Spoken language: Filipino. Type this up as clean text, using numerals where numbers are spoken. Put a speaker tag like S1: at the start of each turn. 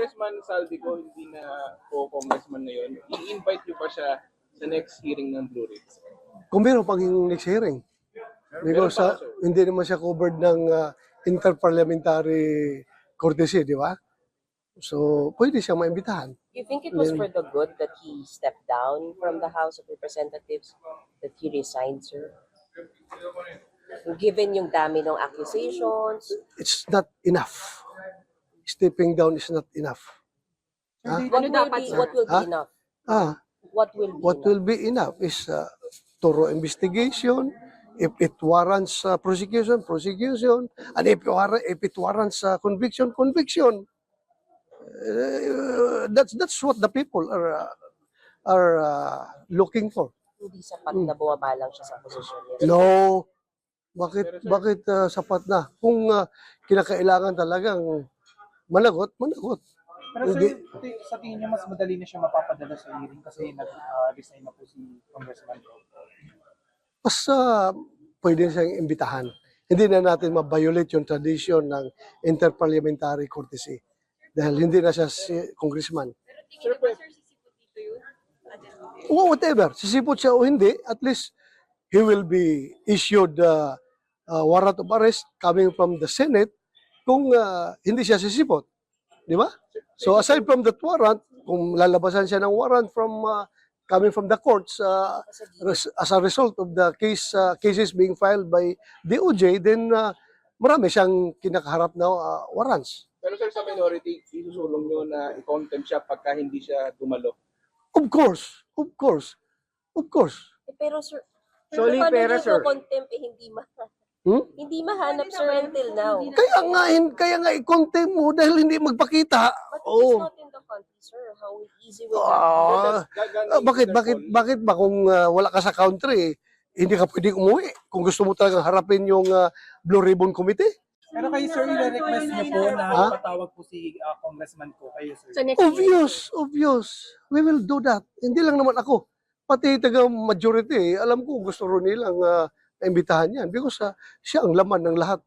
S1: Congressman Saldico hindi na po congressman na yun, i-invite niyo pa siya sa next hearing ng Blue Ridge?
S2: Kung meron pang next hearing. Because
S1: Meron pa, sir.
S2: hindi naman siya covered ng interparliamentary courtesy, di ba? So, pwede siyang maimbitahan.
S3: You think it was for the good that he stepped down from the House of Representatives, that he resigned, sir? Given yung dami ng accusations,
S2: It's not enough. Stepping down is not enough.
S3: what will be
S2: Huh?
S3: enough?
S2: Ah,
S3: What will be
S2: what
S3: enough?
S2: will be enough is thorough investigation. If it warrants prosecution, and if it warrants conviction. That's what the people are looking for.
S3: Hindi sapat na bumabalang siya sa posisyon niya.
S2: No, bakit sapat na? Kung kinakailangan talagang managot.
S4: Pero sir, sa tingin niyo mas madali na siya mapapadala sa hearing kasi nag-resign na po si Congressman Ko.
S2: Mas pwede siyang imbitahan. Hindi na natin ma-violate yung tradition ng interparliamentary courtesy. Dahil hindi na siya congressman.
S5: Pero tingin niyo ba, sir, sisipot dito yun?
S2: Whatever, sisipot siya o hindi, at least he will be issued warrant of arrest coming from the Senate kung hindi siya sisipot. Di ba? So aside from that warrant, kung lalabasan siya ng warrant from coming from the courts as a result of the cases being filed by DOJ, then marami siyang kinakaharap na warrants.
S1: Pero sir, sa minority, isusulong nyo na i-contempt siya pagka hindi siya dumalo?
S2: Of course.
S3: Pero sir,
S6: Sorry,
S3: paano
S6: pero
S3: niyo
S6: sir.
S3: contempt hindi
S2: Hmm?
S3: hindi mahanap, sir, until now.
S2: Kaya nga i-contempt mo dahil hindi magpakita.
S3: But he's not in the country, sir. How easy will that be?
S2: Bakit ba kung wala ka sa country, hindi ka pwedeng umuwi? Kung gusto mo talagang harapin yung Blue Ribbon Committee?
S4: Pero kayo sir, i-request niyo po na ipatawag po si Congressman Ko kayo sir.
S5: So next
S2: Obvious. We will do that. Hindi lang naman ako. Pati taga-majority, alam ko gusto rin nilang imbitahan yan because siya ang laman ng lahat